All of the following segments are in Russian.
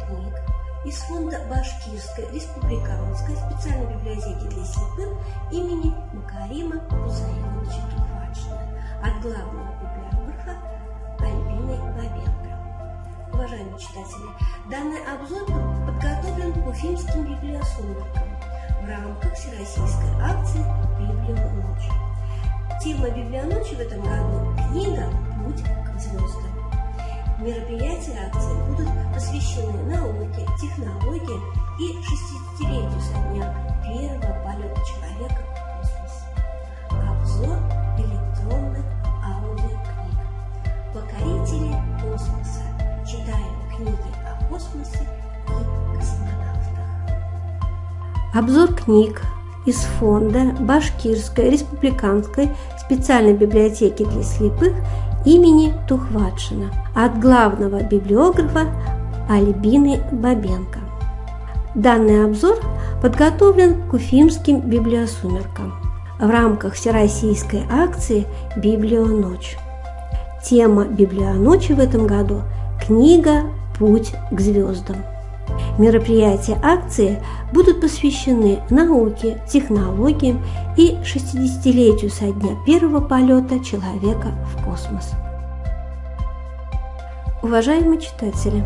книг из фонда Башкирской республиканской специальной библиотеки для слепых имени Макарима Хусаиновича Тухватшина от главного библиографа Альбины Бабенко. Уважаемые читатели, данный обзор подготовлен по уфимским библиосумеркам в рамках всероссийской акции «Библионочь». Тема «Библионочи» в этом году – книга «Путь к звездам». Мероприятия акции будут посвящены науке, технологиям и 60-летию со дня первого полета человека в космос. Обзор электронных аудиокниг. Покорители космоса. Читаем книги о космосе и космонавтах. Обзор книг из фонда Башкирской республиканской специальной библиотеки для слепых имени Тухватшина от главного библиографа Альбины Бабенко. Данный обзор подготовлен к уфимским библиосумеркам в рамках всероссийской акции «Библионочь». Тема «Библионочи» в этом году – книга «Путь к звездам». Мероприятия акции будут посвящены науке, технологиям и 60-летию со дня первого полета человека в космос. Уважаемые читатели,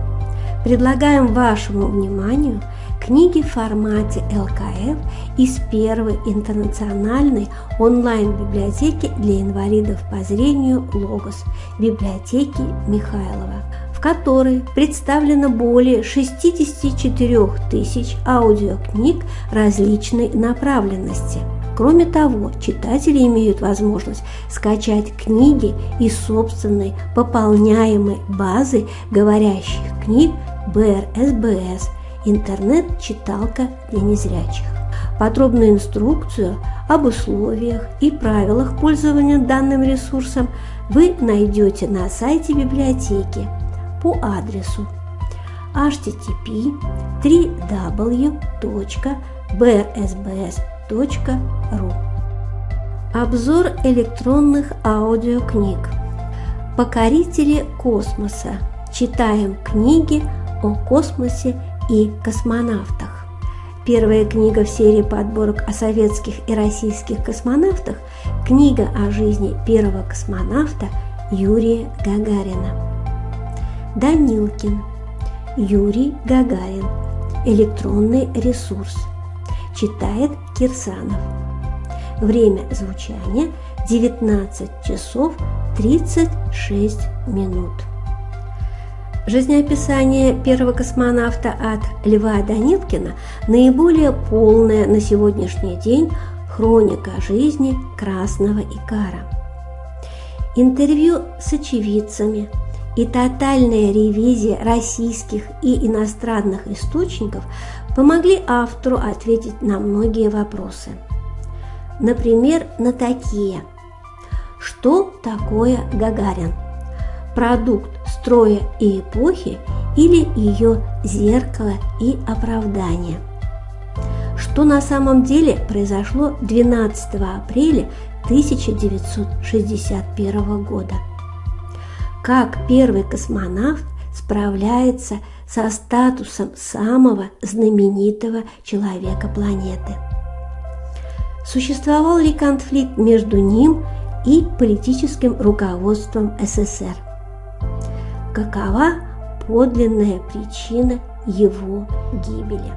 предлагаем вашему вниманию книги в формате ЛКФ из первой интернациональной онлайн-библиотеки для инвалидов по зрению «Логос» библиотеки Михайлова, в которой представлено более 64 тысяч аудиокниг различной направленности. Кроме того, читатели имеют возможность скачать книги из собственной пополняемой базы говорящих книг БРСБС интернет-читалка для незрячих. Подробную инструкцию об условиях и правилах пользования данным ресурсом вы найдете на сайте библиотеки по адресу http://www.brsbs.ru. Обзор электронных аудиокниг. Покорители космоса. Читаем книги о космосе и космонавтах. Первая книга в серии подборок о советских и российских космонавтах – книга о жизни первого космонавта Юрия Гагарина. Данилкин Юрий Гагарин. Электронный ресурс. Читает Кирсанов. Время звучания 19 часов 36 минут. Жизнеописание первого космонавта от Льва Данилкина наиболее полная на сегодняшний день хроника жизни красного Икара. Интервью с очевидцами и тотальная ревизия российских и иностранных источников помогли автору ответить на многие вопросы. Например, на такие: что такое Гагарин? Продукт строя и эпохи или ее зеркало и оправдание? Что на самом деле произошло 12 апреля 1961 года? Как первый космонавт справляется со статусом самого знаменитого человека планеты? Существовал ли конфликт между ним и политическим руководством СССР? Какова подлинная причина его гибели?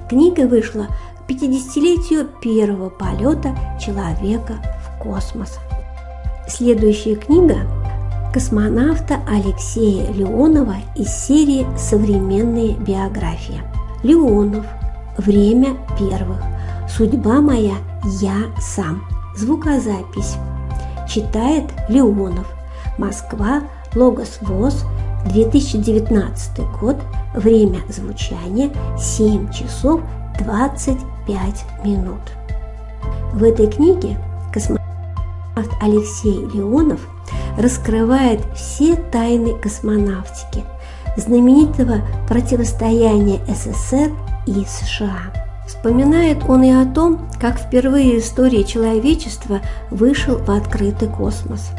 Книга вышла к 50-летию первого полета человека в космос. Следующая книга космонавта Алексея Леонова из серии «Современные биографии». Леонов. Время первых. Судьба моя. Я сам. Звукозапись. Читает Леонов. Москва. Логос ВОЗ. 2019 год. Время звучания 7 часов 25 минут. В этой книге космонавт Алексей Леонов раскрывает все тайны космонавтики, знаменитого противостояния СССР и США. Вспоминает он и о том, как впервые в истории человечества вышел в открытый космос.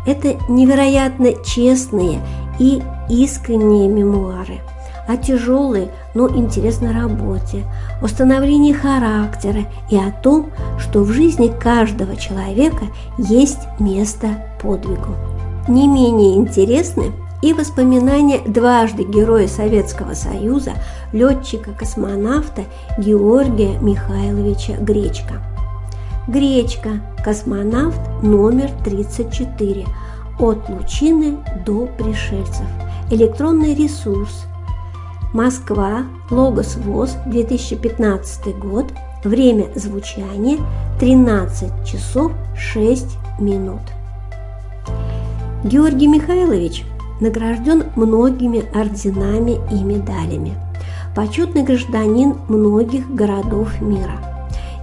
Это невероятно честные и искренние мемуары, о тяжелой, но интересной работе, о становлении характера и о том, что в жизни каждого человека есть место подвигу. Не менее интересны и воспоминания дважды Героя Советского Союза, летчика-космонавта Георгия Михайловича Гречко. Гречко – космонавт номер 34. От Лучины до пришельцев. Электронный ресурс. Москва. Логос ВОС. 2015 год. Время звучания 13 часов 6 минут. Георгий Михайлович награжден многими орденами и медалями. Почетный гражданин многих городов мира.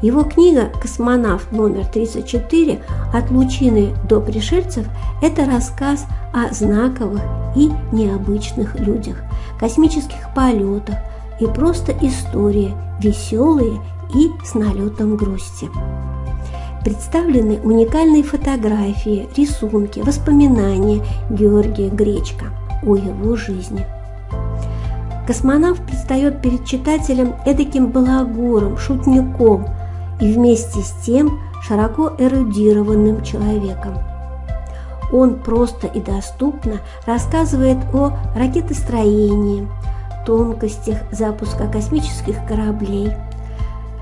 Его книга «Космонавт номер 34. От Лучины до пришельцев» – это рассказ о знаковых и необычных людях, космических полетах и просто истории, веселые и с налетом грусти. Представлены уникальные фотографии, рисунки, воспоминания Георгия Гречко о его жизни. Космонавт предстает перед читателем эдаким балагуром, шутником и вместе с тем широко эрудированным человеком. Он просто и доступно рассказывает о ракетостроении, тонкостях запуска космических кораблей,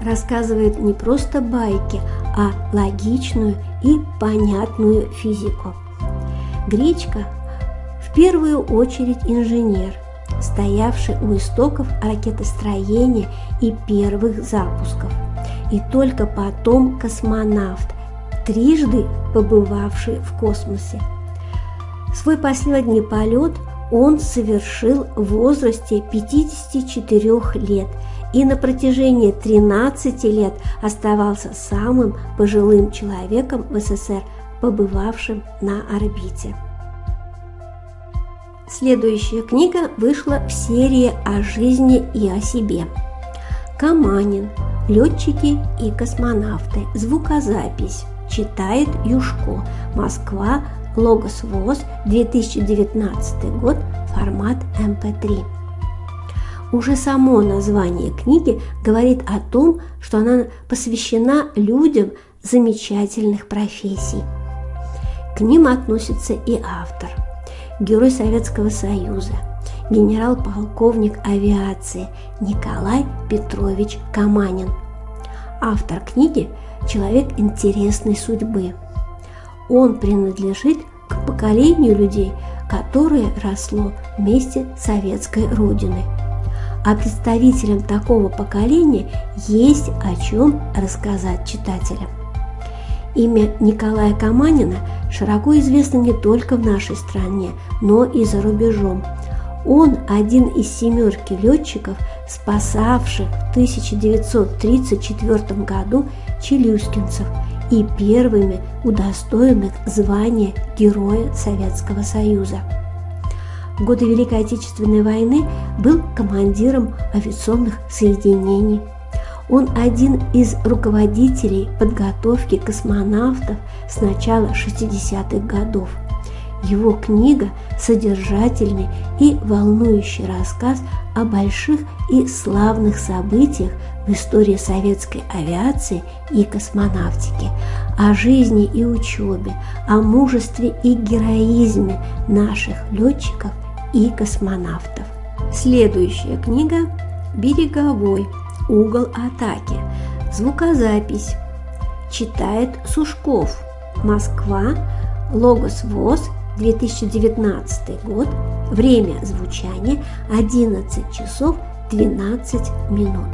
рассказывает не просто байки, а логичную и понятную физику. Гречко в первую очередь инженер, стоявший у истоков ракетостроения и первых запусков, и только потом космонавт, трижды побывавший в космосе. Свой последний полет он совершил в возрасте 54 лет и на протяжении 13 лет оставался самым пожилым человеком в СССР, побывавшим на орбите. Следующая книга вышла в серии о жизни и о себе. Каманин. Летчики и космонавты. Звукозапись. Читает Юшко. Москва. Логос ВОС. 2019 год. Формат MP3. Уже само название книги говорит о том, что она посвящена людям замечательных профессий. К ним относится и автор. Герой Советского Союза, генерал-полковник авиации Николай Петрович Каманин. Автор книги – человек интересной судьбы. Он принадлежит к поколению людей, которое росло вместе с советской родиной. А представителям такого поколения есть о чем рассказать читателям. Имя Николая Каманина широко известно не только в нашей стране, но и за рубежом. Он один из семерки летчиков, спасавших в 1934 году челюскинцев и первыми удостоенных звания Героя Советского Союза. В годы Великой Отечественной войны был командиром авиационных соединений. Он один из руководителей подготовки космонавтов с начала 60-х годов. Его книга – содержательный и волнующий рассказ о больших и славных событиях в истории советской авиации и космонавтики, о жизни и учебе, о мужестве и героизме наших летчиков и космонавтов. Следующая книга – «Береговой. Угол атаки». Звукозапись. Читает Сушков. Москва. Логос ВОС. 2019 год. Время звучания 11 часов 12 минут.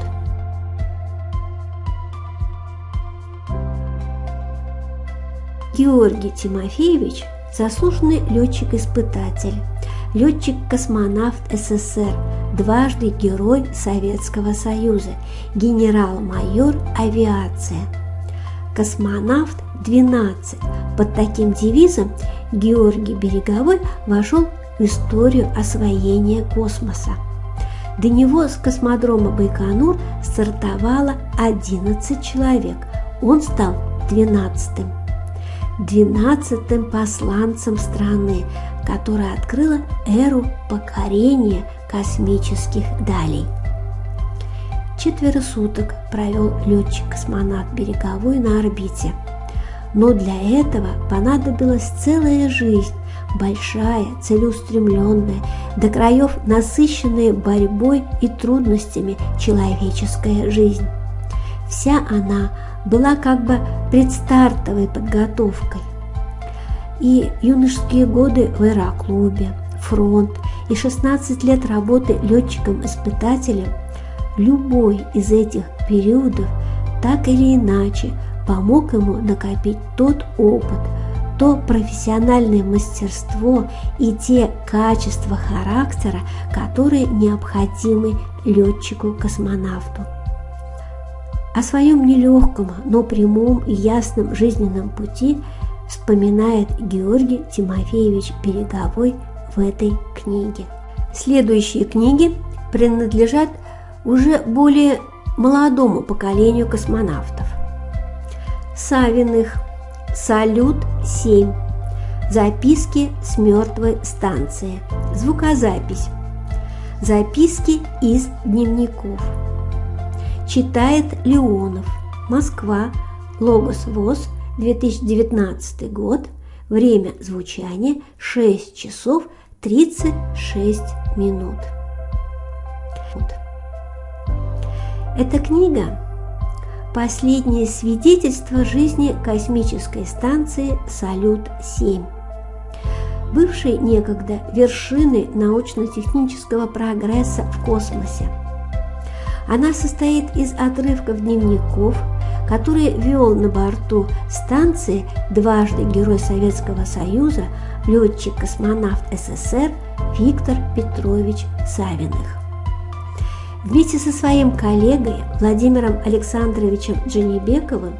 Георгий Тимофеевич – заслуженный летчик-испытатель, летчик-космонавт СССР, дважды Герой Советского Союза, генерал-майор авиация. Космонавт 12. Под таким девизом Георгий Береговой вошел в историю освоения космоса. До него с космодрома Байконур стартовало 11 человек. Он стал 12-м посланцем страны, которая открыла эру покорения космических далей. 4 суток провел летчик-космонавт Береговой на орбите. Но для этого понадобилась целая жизнь, большая, целеустремленная, до краев насыщенная борьбой и трудностями человеческая жизнь. Вся она была как бы предстартовой подготовкой. И юношеские годы в аэроклубе, фронт и 16 лет работы летчиком-испытателем, любой из этих периодов так или иначе помог ему накопить тот опыт, то профессиональное мастерство и те качества характера, которые необходимы летчику-космонавту. О своем нелегком, но прямом и ясном жизненном пути вспоминает Георгий Тимофеевич Береговой в этой книге. Следующие книги принадлежат уже более молодому поколению космонавтов. Савиных «Салют-7», «Записки с мертвой станции», звукозапись, «Записки из дневников». Читает Леонов, Москва, Логос ВОС, 2019 год, время звучания 6 часов 36 минут. Эта книга – последнее свидетельство жизни космической станции «Салют-7», бывшей некогда вершиной научно-технического прогресса в космосе. Она состоит из отрывков дневников, которые вел на борту станции дважды Герой Советского Союза, летчик-космонавт СССР Виктор Петрович Савиных. Вместе со своим коллегой Владимиром Александровичем Джанибековым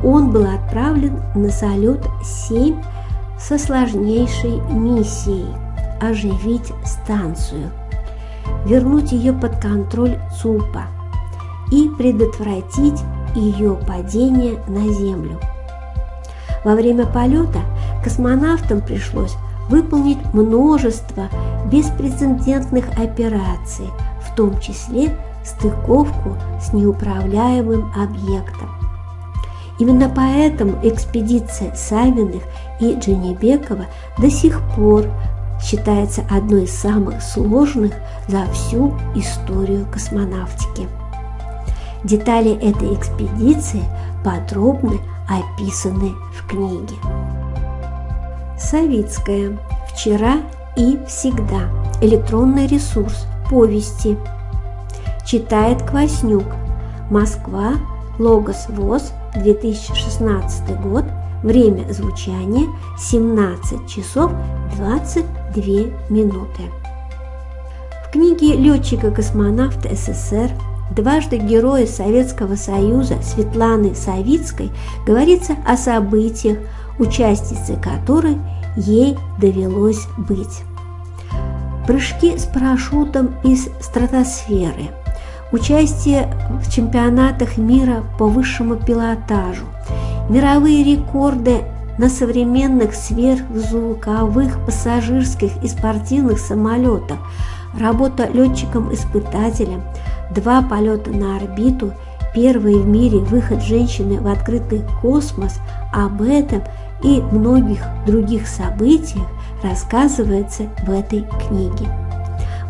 он был отправлен на Салют-7 со сложнейшей миссией – оживить станцию, вернуть ее под контроль ЦУПа и предотвратить ее падение на Землю. Во время полета космонавтам пришлось выполнить множество беспрецедентных операций, в том числе стыковку с неуправляемым объектом. Именно поэтому экспедиция Савиных и Джанибекова до сих пор считается одной из самых сложных за всю историю космонавтики. Детали этой экспедиции подробно описаны в книге. Савицкая. Вчера и всегда. Электронный ресурс. Повести. Читает Кваснюк. Москва. Логос ВОС. 2016 год. Время звучания 17 часов 22 минуты. В книге летчика-космонавта СССР, дважды Героя Советского Союза Светланы Савицкой говорится о событиях, участницей которой ей довелось быть. Прыжки с парашютом из стратосферы, участие в чемпионатах мира по высшему пилотажу, мировые рекорды на современных сверхзвуковых пассажирских и спортивных самолетах, работа летчиком-испытателем, 2 полета на орбиту, первый в мире выход женщины в открытый космос. Об этом и многих других событиях рассказывается в этой книге.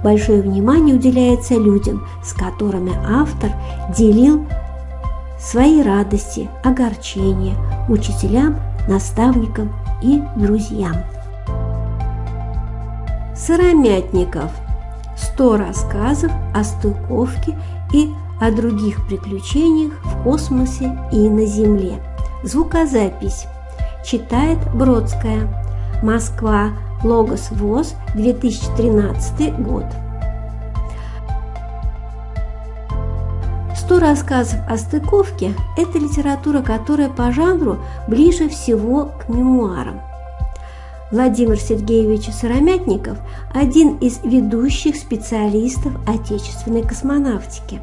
Большое внимание уделяется людям, с которыми автор делил свои радости, огорчения, учителям, наставникам и друзьям. Сыромятников. 100 рассказов о стыковке и о других приключениях в космосе и на Земле. Звукозапись. Читает Бродская. Москва. Логос ВОС. 2013 год. 100 рассказов о стыковке – это литература, которая по жанру ближе всего к мемуарам. Владимир Сергеевич Сыромятников – один из ведущих специалистов отечественной космонавтики,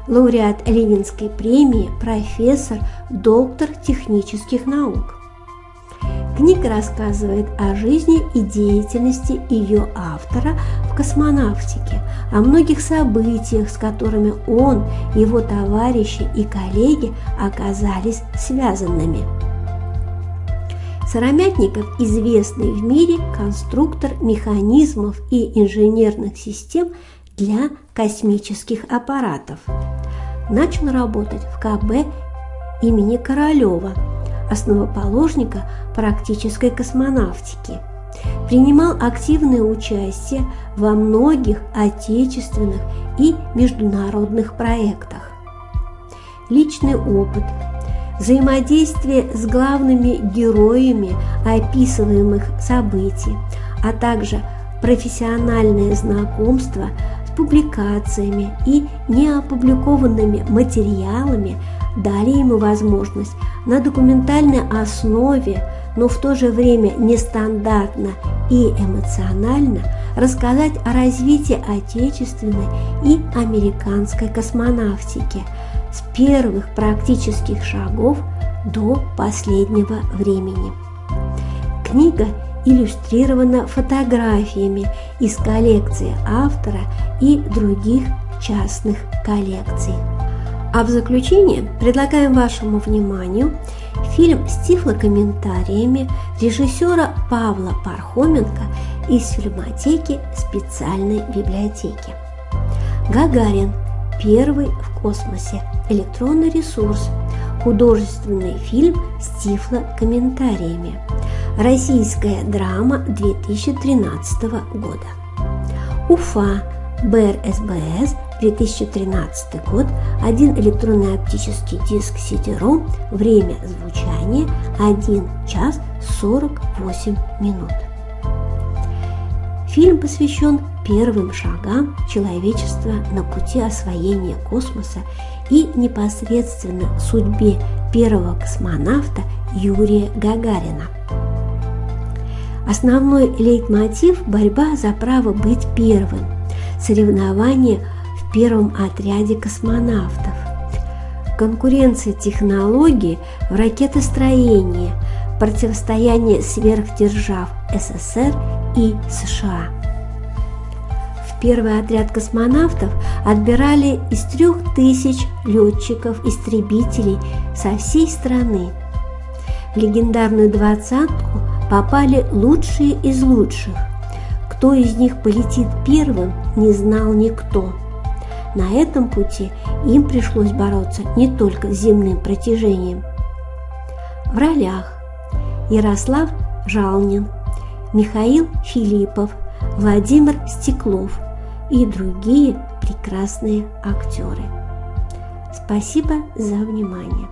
лауреат Ленинской премии, профессор, доктор технических наук. Книга рассказывает о жизни и деятельности ее автора в космонавтике, о многих событиях, с которыми он, его товарищи и коллеги оказались связанными. Сыромятников – известный в мире конструктор механизмов и инженерных систем для космических аппаратов. Начал работать в КБ имени Королева, основоположника практической космонавтики. Принимал активное участие во многих отечественных и международных проектах. Личный опыт, взаимодействие с главными героями описываемых событий, а также профессиональное знакомство с публикациями и неопубликованными материалами дали ему возможность на документальной основе, но в то же время нестандартно и эмоционально рассказать о развитии отечественной и американской космонавтики с первых практических шагов до последнего времени. Книга иллюстрирована фотографиями из коллекции автора и других частных коллекций. А в заключение предлагаем вашему вниманию фильм с тифлокомментариями режиссера Павла Пархоменко из фильмотеки специальной библиотеки. «Гагарин. Первый в космосе. Электронный ресурс. Художественный фильм с тифлокомментариями. Российская драма 2013 года». Уфа. БРСБС. 2013 год. 1 электронный оптический диск CD-ROM. Время звучания 1 час 48 минут. Фильм посвящен первым шагам человечества на пути освоения космоса и непосредственно судьбе первого космонавта Юрия Гагарина. Основной лейтмотив – борьба за право быть первым, соревнования в первом отряде космонавтов, конкуренция технологий в ракетостроении, противостояние сверхдержав СССР и США. В первый отряд космонавтов отбирали из 3000 летчиков-истребителей со всей страны. В легендарную двадцатку попали лучшие из лучших. Кто из них полетит первым, не знал никто. На этом пути им пришлось бороться не только с земным притяжением. В ролях Ярослав Жалнин, Михаил Филиппов, Владимир Стеклов и другие прекрасные актеры. Спасибо за внимание.